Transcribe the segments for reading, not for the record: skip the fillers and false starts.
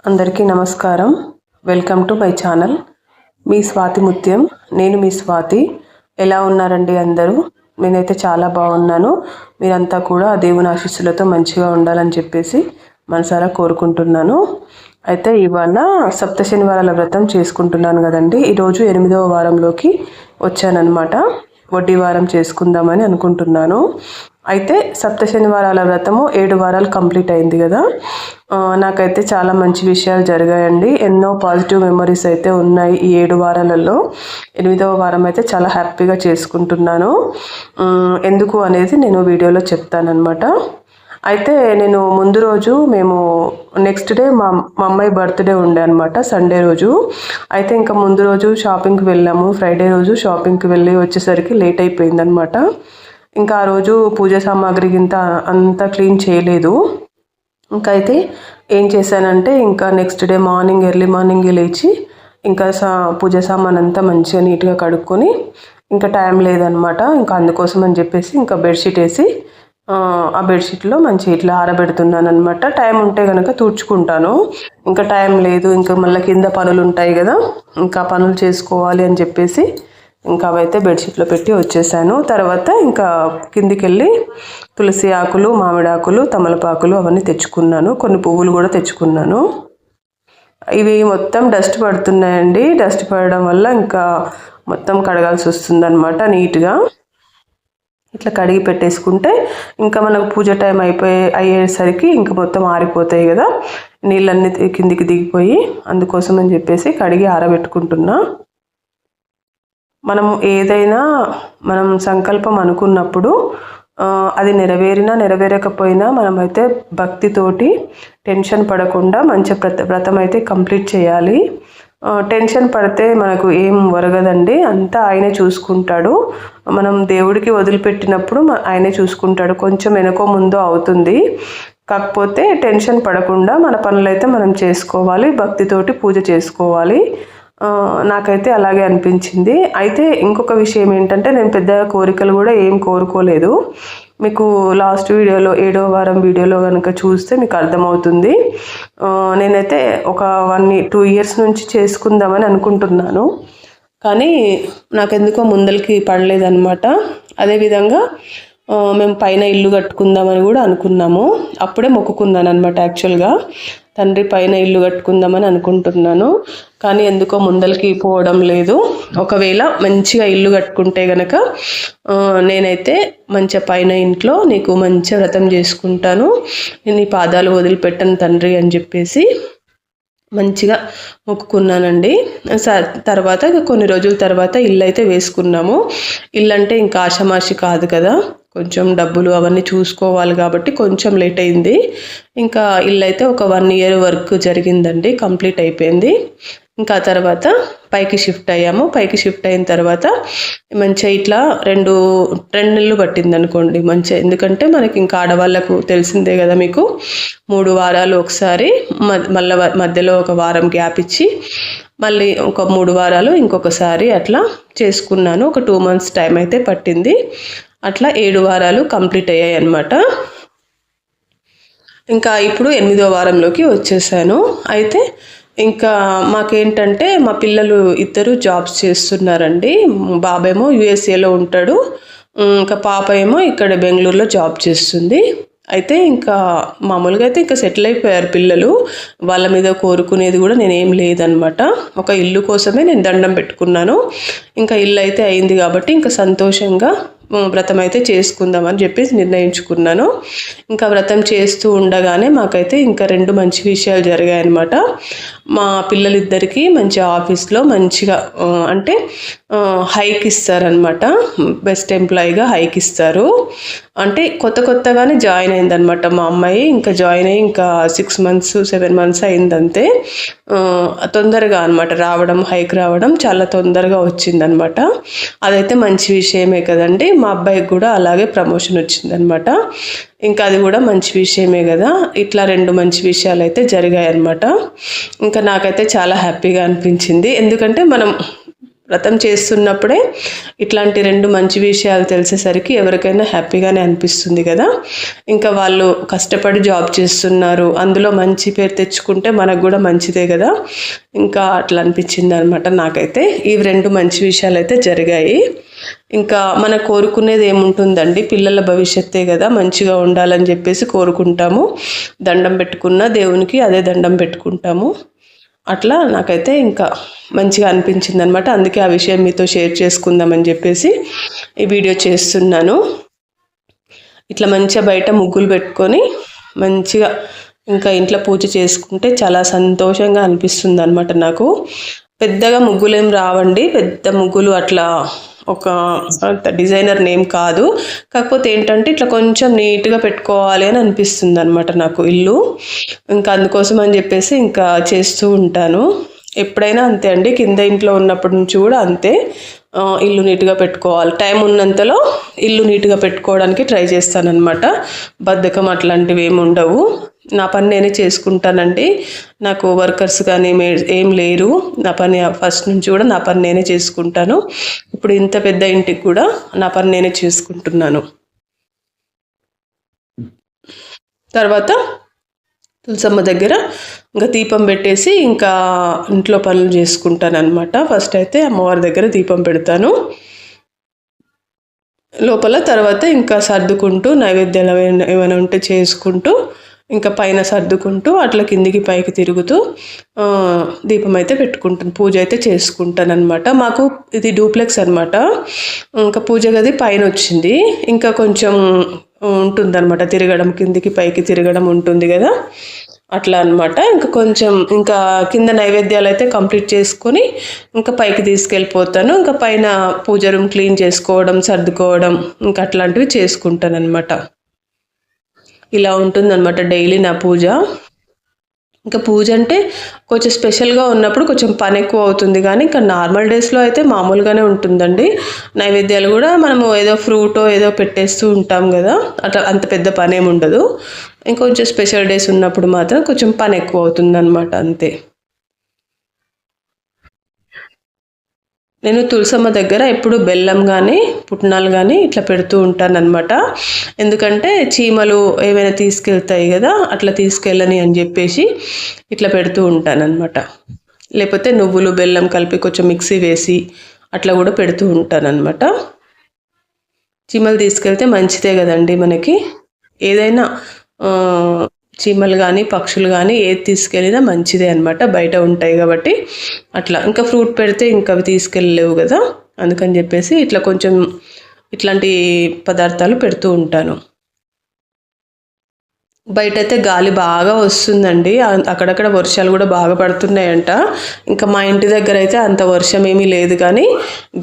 అందరికీ నమస్కారం. Welcome to my channel. మీ స్వాతి ముత్యం. నేను మీ స్వాతి. ఎలా ఉన్నారండి అందరూ? నేనైతే చాలా బాగున్నాను. మీరంతా కూడా దేవుని ఆశీస్సులతో మంచిగా ఉండాలని చెప్పేసి మనసారా కోరుకుంటున్నాను. అయితే ఇవాళ సప్త శనివారాల వ్రతం చేసుకుంటున్నాను కదండి. ఈరోజు 8వ వారంలోకి వచ్చానన్నమాట. వడ్డీ వారం చేసుకుందామని అనుకుంటున్నాను. అయితే సప్త శనివారాల వ్రతము 7 వారాలు కంప్లీట్ అయింది కదా. నాకైతే చాలా మంచి విషయాలు జరిగాయండి. ఎన్నో పాజిటివ్ మెమరీస్ అయితే ఉన్నాయి ఈ 7 వారాలలో. 8వ వారం అయితే చాలా హ్యాపీగా చేసుకుంటున్నాను. ఎందుకు అనేది నేను వీడియోలో చెప్తానన్నమాట. అయితే నేను ముందు రోజు నెక్స్ట్ డే మా అమ్మాయి బర్త్డే ఉండే అనమాట, సండే రోజు. అయితే ఇంకా ముందు రోజు షాపింగ్కి వెళ్ళాము. ఫ్రైడే రోజు షాపింగ్కి వెళ్ళి వచ్చేసరికి లేట్ అయిపోయిందనమాట. ఇంకా ఆ రోజు పూజ సామాగ్రి అంతా క్లీన్ చేయలేదు. ఇంకా అయితే ఏం చేశానంటే ఇంకా నెక్స్ట్ డే ఎర్లీ మార్నింగ్ లేచి ఇంకా పూజ సామాన్ అంతా మంచిగా నీట్గా కడుక్కొని ఇంకా టైం లేదనమాట. ఇంకా అందుకోసం అని చెప్పేసి ఇంకా బెడ్షీట్ వేసి ఆ బెడ్షీట్లో మంచి ఇట్లా ఆరబెడుతున్నాను అనమాట. టైం ఉంటే కనుక తుడుచుకుంటాను. ఇంకా టైం లేదు, ఇంకా మళ్ళీ కింద పనులు ఉంటాయి కదా, ఇంకా పనులు చేసుకోవాలి అని చెప్పేసి ఇంకా అవైతే బెడ్షీట్లో పెట్టి వచ్చేసాను. తర్వాత ఇంకా కిందికి వెళ్ళి తులసి ఆకులు, మామిడి ఆకులు, తమలపాకులు అవన్నీ తెచ్చుకున్నాను. కొన్ని పువ్వులు కూడా తెచ్చుకున్నాను. ఇవి మొత్తం డస్ట్ పడుతున్నాయండి. డస్ట్ పడడం వల్ల ఇంకా మొత్తం కడగాల్సి వస్తుందన్నమాట. నీట్గా ఇట్లా కడిగి పెట్టేసుకుంటే ఇంకా మనకు పూజ టైం అయ్యేసరికి ఇంకా మొత్తం ఆరిపోతాయి కదా, నీళ్ళన్నీ కిందికి దిగిపోయి. అందుకోసం అని చెప్పేసి కడిగి ఆరబెట్టుకుంటున్నా. మనం సంకల్పం అనుకున్నప్పుడు అది నెరవేరకపోయినా మనమైతే భక్తితోటి టెన్షన్ పడకుండా మంచి వ్రతం అయితే కంప్లీట్ చేయాలి. టెన్షన్ పడితే మనకు ఏం ఒరగదండి, అంతా ఆయనే చూసుకుంటాడు. మనం దేవుడికి వదిలిపెట్టినప్పుడు ఆయనే చూసుకుంటాడు. కొంచెం వెనుకో ముందో అవుతుంది, కాకపోతే టెన్షన్ పడకుండా మన పనులైతే మనం చేసుకోవాలి, భక్తితోటి పూజ చేసుకోవాలి. నాకైతే అలాగే అనిపించింది. అయితే ఇంకొక విషయం ఏంటంటే, నేను పెద్ద కోరికలు కూడా ఏం కోరుకోలేదు. మీకు లాస్ట్ వీడియోలో 7వ వారం వీడియోలో కనుక చూస్తే మీకు అర్థమవుతుంది. నేనైతే ఒక 2 years నుంచి చేసుకుందామని అనుకుంటున్నాను, కానీ నాకెందుకో ముందలకి పడలేదన్నమాట. అదేవిధంగా మేము పైన ఇల్లు కట్టుకుందామని కూడా అనుకున్నాము. అప్పుడే మొక్కుకున్నాను అనమాట. యాక్చువల్గా తండ్రి పైన ఇల్లు కట్టుకుందామని అనుకుంటున్నాను, కానీ ఎందుకో ముందలకి పోవడం లేదు. ఒకవేళ మంచిగా ఇల్లు కట్టుకుంటే గనక నేనైతే మంచిగా పైన ఇంట్లో నీకు మంచిగా వ్రతం చేసుకుంటాను, నేను నీ పాదాలు వదిలిపెట్టను తండ్రి అని చెప్పేసి మంచిగా మొక్కుకున్నానండి. తర్వాత కొన్ని రోజుల తర్వాత ఇల్లు అయితే వేసుకున్నాము. ఇల్లు అంటే ఇంకా ఆషామాషి కాదు కదా, కొంచెం డబ్బులు అవన్నీ చూసుకోవాలి కాబట్టి కొంచెం లేట్ అయింది. ఇంకా ఇల్లు అయితే ఒక 1 year వర్క్ జరిగిందండి, కంప్లీట్ అయిపోయింది. ఇంకా తర్వాత పైకి షిఫ్ట్ అయ్యాము. పైకి షిఫ్ట్ అయిన తర్వాత మంచిగా ఇట్లా 2 నెలలు పట్టింది అనుకోండి మంచిగా. ఎందుకంటే మనకి ఇంకా ఆడవాళ్ళకు తెలిసిందే కదా మీకు, 3 వారాలు ఒకసారి, మళ్ళీ మధ్యలో ఒక వారం గ్యాప్ ఇచ్చి మళ్ళీ ఒక 3 వారాలు ఇంకొకసారి అట్లా చేసుకున్నాను. ఒక 2 months టైం అయితే పట్టింది. అట్లా 7 వారాలు కంప్లీట్ అయ్యాయి అన్నమాట. ఇంకా ఇప్పుడు 8వ వారంలోకి వచ్చేసాను. అయితే ఇంకా మాకేంటంటే మా పిల్లలు ఇద్దరు జాబ్స్ చేస్తున్నారండి. బాబేమో యూఎస్ఏలో ఉంటాడు, ఇంకా పాప ఏమో ఇక్కడ బెంగళూరులో జాబ్ చేస్తుంది. అయితే ఇంకా మామూలుగా అయితే ఇంకా సెటిల్ అయిపోయారు పిల్లలు. వాళ్ళ మీద కోరుకునేది కూడా నేనేం లేదనమాట. ఒక ఇల్లు కోసమే నేను దండం పెట్టుకున్నాను. ఇంకా ఇల్లు అయితే అయింది కాబట్టి ఇంకా సంతోషంగా వ్రతం అయితే చేసుకుందామని చెప్పేసి నిర్ణయించుకున్నాను. ఇంకా వ్రతం చేస్తూ ఉండగానే మాకైతే ఇంకా 2 మంచి విషయాలు జరిగాయన్నమాట. మా పిల్లలిద్దరికీ మంచి ఆఫీస్లో మంచిగా అంటే హైక్ ఇస్తారనమాట. బెస్ట్ ఎంప్లాయీగా హైక్ ఇస్తారు. అంటే కొత్తగానే జాయిన్ అయిందనమాట మా అమ్మాయి. ఇంకా జాయిన్ అయ్యి ఇంకా 6 months 7 months అయిందంతే. తొందరగా అనమాట రావడం, హైక్ రావడం చాలా తొందరగా వచ్చిందనమాట. అదైతే మంచి విషయమే కదండి. మా అబ్బాయికి కూడా అలాగే ప్రమోషన్ వచ్చిందనమాట. ఇంకా అది కూడా మంచి విషయమే కదా. ఇట్లా 2 మంచి విషయాలు అయితే జరిగాయి అన్నమాట. ఇంకా నాకైతే చాలా హ్యాపీగా అనిపించింది. ఎందుకంటే మనం వ్రతం చేస్తున్నప్పుడే ఇట్లాంటి 2 మంచి విషయాలు తెలిసేసరికి ఎవరికైనా హ్యాపీగానే అనిపిస్తుంది కదా. ఇంకా వాళ్ళు కష్టపడి జాబ్ చేస్తున్నారు, అందులో మంచి పేరు తెచ్చుకుంటే మనకు కూడా మంచిదే కదా. ఇంకా అట్లా అనిపించింది అనమాట నాకైతే. ఈ 2 మంచి విషయాలు అయితే జరిగాయి. ఇంకా మనం కోరుకునేది ఏముంటుందండి, పిల్లల భవిష్యత్తే కదా, మంచిగా ఉండాలని చెప్పేసి కోరుకుంటాము. దండం పెట్టుకున్న దేవునికి అదే దండం పెట్టుకుంటాము. అట్లా నాకైతే ఇంకా మంచిగా అనిపించింది అనమాట. అందుకే ఆ విషయం మీతో షేర్ చేసుకుందామని చెప్పేసి ఈ వీడియో చేస్తున్నాను. ఇట్లా మంచిగా బయట ముగ్గులు పెట్టుకొని మంచిగా ఇంకా ఇంట్లో పూజ చేసుకుంటే చాలా సంతోషంగా అనిపిస్తుంది అనమాట నాకు. పెద్దగా ముగ్గులు ఏం రావండి, పెద్ద ముగ్గులు అట్లా ఒక డిజైనర్ నేమ్ కాదు. కాకపోతే ఏంటంటే ఇట్లా కొంచెం నీట్గా పెట్టుకోవాలి అని అనిపిస్తుంది అనమాట నాకు ఇల్లు. ఇంకా అందుకోసం అని చెప్పేసి ఇంకా చేస్తూ ఉంటాను. ఎప్పుడైనా అంతే అండి, కింద ఇంట్లో ఉన్నప్పటి నుంచి కూడా అంతే. ఇల్లు నీట్గా పెట్టుకోవాలి, టైం ఉన్నంతలో ఇల్లు నీట్గా పెట్టుకోవడానికి ట్రై చేస్తానన్నమాట. బద్ధకం అట్లాంటివి ఏమి ఉండవు. నా పని నేనే చేసుకుంటానండి. నాకు వర్కర్స్ కానీ ఏం లేరు. నా పని ఫస్ట్ నుంచి కూడా నా పని నేనే చేసుకుంటాను. ఇప్పుడు ఇంత పెద్ద ఇంటికి కూడా నా పని నేనే చేసుకుంటున్నాను. తర్వాత తులసమ్మ దగ్గర ఇంకా దీపం పెట్టేసి ఇంకా ఇంట్లో పనులు చేసుకుంటాను అనమాట. ఫస్ట్ అయితే అమ్మవారి దగ్గర దీపం పెడతాను లోపల. తర్వాత ఇంకా సర్దుకుంటూ నైవేద్యాలు ఏమైనా ఉంటే చేసుకుంటూ ఇంకా పైన సర్దుకుంటూ అట్లా కిందికి పైకి తిరుగుతూ దీపం అయితే పెట్టుకుంటాను, పూజ అయితే చేసుకుంటాను అనమాట. మాకు ఇది డూప్లెక్స్ అనమాట. ఇంకా పూజ గది పైన వచ్చింది, ఇంకా కొంచెం ఉంటుందన్నమాట తిరగడం, కిందికి పైకి తిరగడం ఉంటుంది కదా, అట్లా అనమాట. ఇంకా కొంచెం ఇంకా కింద నైవేద్యాలు అయితే కంప్లీట్ చేసుకొని ఇంకా పైకి తీసుకెళ్ళిపోతాను. ఇంకా పైన పూజ రూమ్ క్లీన్ చేసుకోవడం, సర్దుకోవడం ఇంకా అట్లాంటివి చేసుకుంటాను అనమాట. ఇలా ఉంటుందన్నమాట డైలీ నా పూజ. ఇంకా పూజ అంటే కొంచెం స్పెషల్గా ఉన్నప్పుడు కొంచెం పని ఎక్కువ అవుతుంది, కానీ ఇంకా నార్మల్ డేస్లో అయితే మామూలుగానే ఉంటుందండి. నైవేద్యాలు కూడా మనము ఏదో ఫ్రూటో ఏదో పెట్టేస్తూ ఉంటాం కదా, అట్లా అంత పెద్ద పని ఏమి ఉండదు. ఇంకొంచెం స్పెషల్ డేస్ ఉన్నప్పుడు మాత్రం కొంచెం పని ఎక్కువ అవుతుందన్నమాట, అంతే. నేను తులసమ్మ దగ్గర ఎప్పుడు బెల్లం కానీ పుట్నాలు కానీ ఇట్లా పెడుతూ ఉంటానన్నమాట. ఎందుకంటే చీమలు ఏమైనా తీసుకెళ్తాయి కదా, అట్లా తీసుకెళ్ళని అని చెప్పేసి ఇట్లా పెడుతూ ఉంటానన్నమాట. లేకపోతే నువ్వులు బెల్లం కలిపి కొంచెం మిక్సీ వేసి అట్లా కూడా పెడుతూ ఉంటానన్నమాట. చీమలు తీసుకెళ్తే మంచిదే కదండి మనకి. ఏదైనా చీమలు కానీ పక్షులు కానీ ఏది తీసుకెళ్ళినా మంచిదే అనమాట, బయట ఉంటాయి కాబట్టి అట్లా. ఇంకా ఫ్రూట్ పెడితే ఇంకా అవి తీసుకెళ్ళలేవు కదా, అందుకని చెప్పేసి ఇట్లా కొంచెం ఇట్లాంటి పదార్థాలు పెడుతూ ఉంటాను. బయట అయితే గాలి బాగా వస్తుందండి, అక్కడక్కడ వర్షాలు కూడా బాగా పడుతున్నాయంట. ఇంకా మా ఇంటి దగ్గర అయితే అంత వర్షం ఏమీ లేదు, కానీ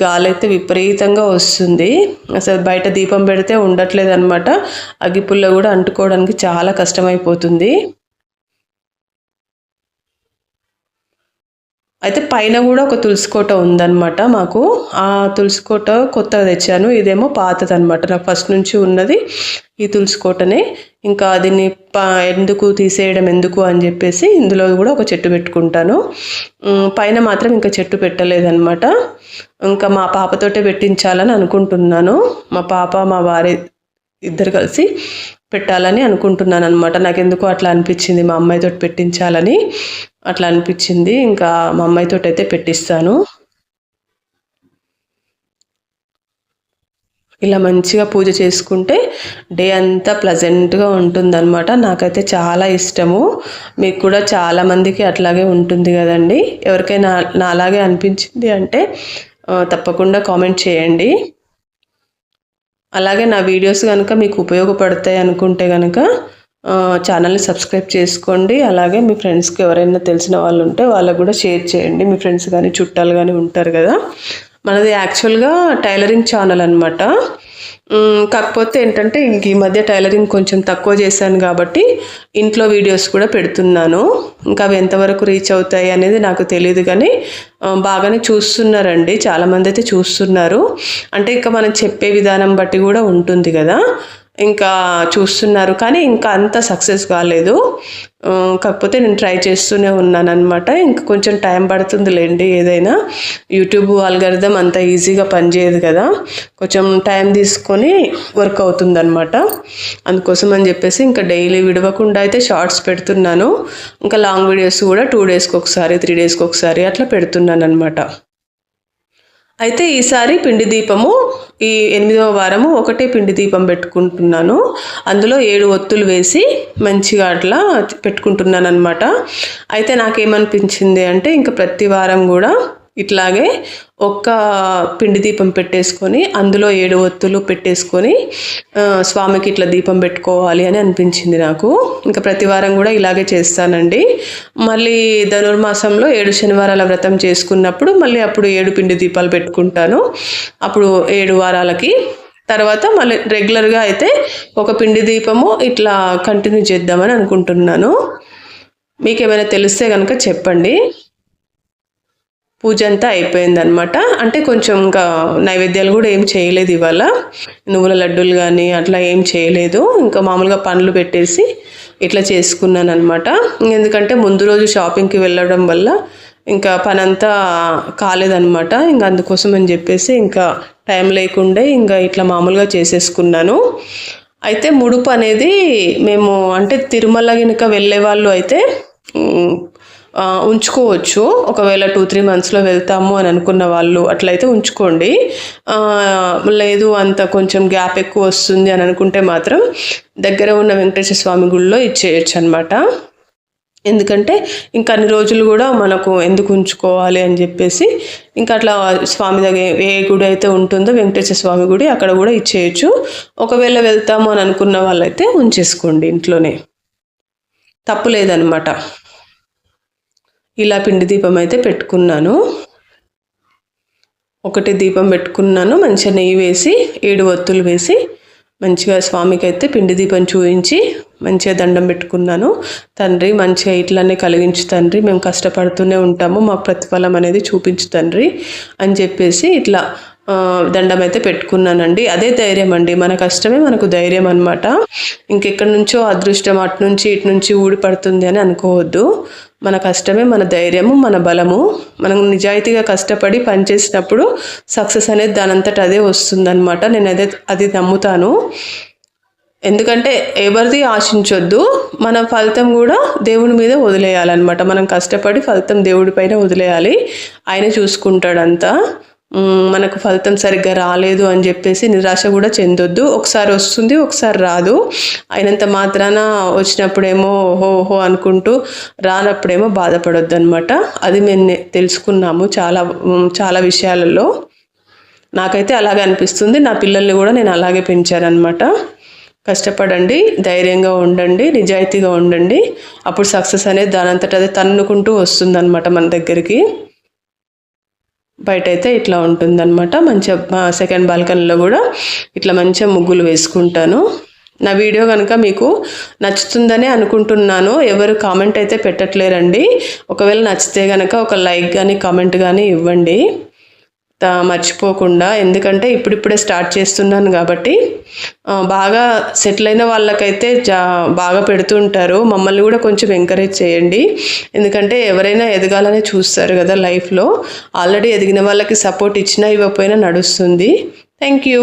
గాలి అయితే విపరీతంగా వస్తుంది. అసలు బయట దీపం పెడితే ఉండట్లేదు అనమాట. అగ్గిపుల్ల కూడా అంటుకోవడానికి చాలా కష్టమైపోతుంది. అయితే పైన కూడా ఒక తులసి కోట ఉందన్నమాట మాకు. ఆ తులసి కోట కొత్తగా తెచ్చాను, ఇదేమో పాతదనమాట. నాకు ఫస్ట్ నుంచి ఉన్నది ఈ తులసి కోటనే. ఇంకా దీన్ని ఎందుకు తీసేయడం ఎందుకు అని చెప్పేసి ఇందులో కూడా ఒక చెట్టు పెట్టుకుంటాను. పైన మాత్రం ఇంకా చెట్టు పెట్టలేదన్నమాట. ఇంకా మా పాపతోటే పెట్టించాలని అనుకుంటున్నాను. మా పాప మా వారి ఇద్దరు కలిసి పెట్టాలని అనుకుంటున్నాను అనమాట. నాకు ఎందుకో అట్లా అనిపించింది, మా అమ్మాయితో పెట్టించాలని అట్లా అనిపించింది. ఇంకా మా అమ్మాయితో అయితే పెట్టిస్తాను. ఇలా మంచిగా పూజ చేసుకుంటే డే అంతా ప్లజెంట్గా ఉంటుందన్నమాట. నాకైతే చాలా ఇష్టము, మీకు కూడా చాలామందికి అట్లాగే ఉంటుంది కదండి. ఎవరికైనా నా అలాగే అనిపించింది అంటే తప్పకుండా కామెంట్ చేయండి. అలాగే నా వీడియోస్ కనుక మీకు ఉపయోగపడతాయి అనుకుంటే కనుక ఛానల్ని సబ్స్క్రైబ్ చేసుకోండి. అలాగే మీ ఫ్రెండ్స్కి ఎవరైనా తెలిసిన వాళ్ళు ఉంటే వాళ్ళకు కూడా షేర్ చేయండి. మీ ఫ్రెండ్స్ కానీ చుట్టాలు కానీ ఉంటారు కదా. మనది యాక్చువల్గా టైలరింగ్ ఛానల్ అనమాట. కాకపోతే ఏంటంటే ఇంక ఈ మధ్య టైలరింగ్ కొంచెం తక్కువ చేశాను కాబట్టి ఇంట్లో వీడియోస్ కూడా పెడుతున్నాను. ఇంకా అవి ఎంతవరకు రీచ్ అవుతాయి అనేది నాకు తెలియదు, కానీ బాగానే చూస్తున్నారండి, చాలామంది అయితే చూస్తున్నారు. అంటే ఇంకా మనం చెప్పే విధానం బట్టి కూడా ఉంటుంది కదా. ఇంకా చూస్తున్నారు, కానీ ఇంకా అంత సక్సెస్ కాలేదు. కాకపోతే నేను ట్రై చేస్తూనే ఉన్నాను అనమాట. ఇంకా కొంచెం టైం పడుతుందిలేండి, ఏదైనా యూట్యూబ్ ఆల్గరిథం అంత ఈజీగా పనిచేయదు కదా, కొంచెం టైం తీసుకొని వర్క్ అవుతుంది అనమాట. అందుకోసం అని చెప్పేసి ఇంకా డైలీ విడవకుండా అయితే షార్ట్స్ పెడుతున్నాను. ఇంకా లాంగ్ వీడియోస్ కూడా 2 డేస్కి ఒకసారి 3 డేస్కి ఒకసారి అట్లా పెడుతున్నాను అనమాట. అయితే ఈసారి పిండి దీపము ఈ 8వ వారము ఒకటే పిండి దీపం పెట్టుకుంటున్నాను. అందులో 7 ఒత్తులు వేసి మంచిగా అట్లా పెట్టుకుంటున్నాను అనమాట. అయితే నాకేమనిపించింది అంటే ఇంకా ప్రతి వారం కూడా ఇట్లాగే ఒక్క పిండి దీపం పెట్టేసుకొని అందులో 7 ఒత్తులు పెట్టేసుకొని స్వామికి ఇట్లా దీపం పెట్టుకోవాలి అని అనిపించింది నాకు. ఇంకా ప్రతి వారం కూడా ఇలాగే చేస్తానండి. మళ్ళీ ధనుర్మాసంలో 7 శనివారాల వ్రతం చేసుకున్నప్పుడు మళ్ళీ అప్పుడు 7 పిండి దీపాలు పెట్టుకుంటాను. అప్పుడు 7 వారాలకి తర్వాత మళ్ళీ రెగ్యులర్గా అయితే ఒక పిండి దీపము ఇట్లా కంటిన్యూ చేద్దామని అనుకుంటున్నాను. మీకు ఏమైనా తెలిస్తే కనుక చెప్పండి. పూజ అంతా అయిపోయిందనమాట. అంటే కొంచెం ఇంకా నైవేద్యాలు కూడా ఏం చేయలేదు ఇవాళ, నువ్వుల లడ్డూలు కానీ అట్లా ఏం చేయలేదు. ఇంకా మామూలుగా పండ్లు పెట్టేసి ఇట్లా చేసుకున్నాను అనమాట. ఎందుకంటే ముందు రోజు షాపింగ్కి వెళ్ళడం వల్ల ఇంకా పని అంతా కాలేదనమాట. ఇంకా అందుకోసం అని చెప్పేసి ఇంకా టైం లేకుండే ఇంకా ఇట్లా మామూలుగా చేసేసుకున్నాను. అయితే ముడుపు అనేది మేము అంటే తిరుమల కనుక వెళ్ళే వాళ్ళు అయితే ఉంచుకోవచ్చు. ఒకవేళ 2-3 మంత్స్లో వెళ్తాము అని అనుకున్న వాళ్ళు అట్లయితే ఉంచుకోండి. లేదు అంత కొంచెం గ్యాప్ ఎక్కువ వస్తుంది అని అనుకుంటే మాత్రం దగ్గర ఉన్న వెంకటేశ్వర స్వామి గుడిలో ఇచ్చేయచ్చు అనమాట. ఎందుకంటే ఇంకా అన్ని రోజులు కూడా మనకు ఎందుకు ఉంచుకోవాలి అని చెప్పేసి ఇంకా అట్లా స్వామి దగ్గర ఏ గుడి అయితే ఉంటుందో వెంకటేశ్వర స్వామి గుడి అక్కడ కూడా ఇచ్చేయచ్చు. ఒకవేళ వెళ్తాము అని అనుకున్న వాళ్ళైతే ఉంచేసుకోండి, ఇంట్లోనే తప్పు లేదనమాట. ఇలా పిండి దీపం అయితే పెట్టుకున్నాను. ఒకటి దీపం పెట్టుకున్నాను, మంచిగా నెయ్యి వేసి 7 ఒత్తులు వేసి మంచిగా స్వామికి అయితే పిండి దీపం చూపించి మంచిగా దండం పెట్టుకున్నాను. తండ్రి మంచిగా ఇట్లానే కలిగించు తండ్రి, మేము కష్టపడుతూనే ఉంటాము, మాకు ప్రతిఫలం అనేది చూపించు తండ్రి అని చెప్పేసి ఇట్లా దండం అయితే పెట్టుకున్నానండి. అదే ధైర్యం అండి, మన కష్టమే మనకు ధైర్యం అనమాట. ఇంకెక్కడి నుంచో అదృష్టం అటు నుంచి ఇటు నుంచి ఊడిపడుతుంది అని అనుకోవద్దు. మన కష్టమే మన ధైర్యము, మన బలము. మనం నిజాయితీగా కష్టపడి పనిచేసినప్పుడు సక్సెస్ అనేది దానంతట అదే వస్తుందన్నమాట. నేను అది నమ్ముతాను. ఎందుకంటే ఎవరిది ఆశించొద్దు, మన ఫలితం కూడా దేవుని మీద వదిలేయాలన్నమాట. మనం కష్టపడి ఫలితం దేవుడి పైన వదిలేయాలి, ఆయన చూసుకుంటాడంతా. మనకు ఫలితం సరిగ్గా రాలేదు అని చెప్పేసి నిరాశ కూడా చెందొద్దు. ఒకసారి వస్తుంది, ఒకసారి రాదు. అయినంత మాత్రాన వచ్చినప్పుడేమో ఓహో అనుకుంటూ రానప్పుడేమో బాధపడొద్దు అనమాట. అది మేము తెలుసుకున్నాము చాలా విషయాలలో. నాకైతే అలాగే అనిపిస్తుంది. నా పిల్లల్ని కూడా నేను అలాగే పెంచానన్నమాట. కష్టపడండి, ధైర్యంగా ఉండండి, నిజాయితీగా ఉండండి. అప్పుడు సక్సెస్ అనేది దానంతట అదే తన్నుకుంటూ వస్తుందన్నమాట మన దగ్గరికి. బయట అయితే ఇట్లా ఉంటుందన్నమాట. మంచిగా సెకండ్ బాల్కనీలో కూడా ఇట్లా మంచిగా ముగ్గులు వేసుకుంటాను. నా వీడియో కనుక మీకు నచ్చుతుందని అనుకుంటున్నాను. ఎవరు కామెంట్ అయితే పెట్టట్లేరండి. ఒకవేళ నచ్చితే కనుక ఒక లైక్ కానీ కామెంట్ కానీ ఇవ్వండి మర్చిపోకుండా. ఎందుకంటే ఇప్పుడిప్పుడే స్టార్ట్ చేస్తున్నాను కాబట్టి బాగా సెటిల్ అయిన వాళ్ళకైతే బాగా పెడుతుంటారు. మమ్మల్ని కూడా కొంచెం ఎంకరేజ్ చేయండి. ఎందుకంటే ఎవరైనా ఎదగాలని చూస్తారు కదా లైఫ్లో. ఆల్రెడీ ఎదిగిన వాళ్ళకి సపోర్ట్ ఇచ్చినా ఇవ్వకపోయినా నడుస్తుంది. Thank you.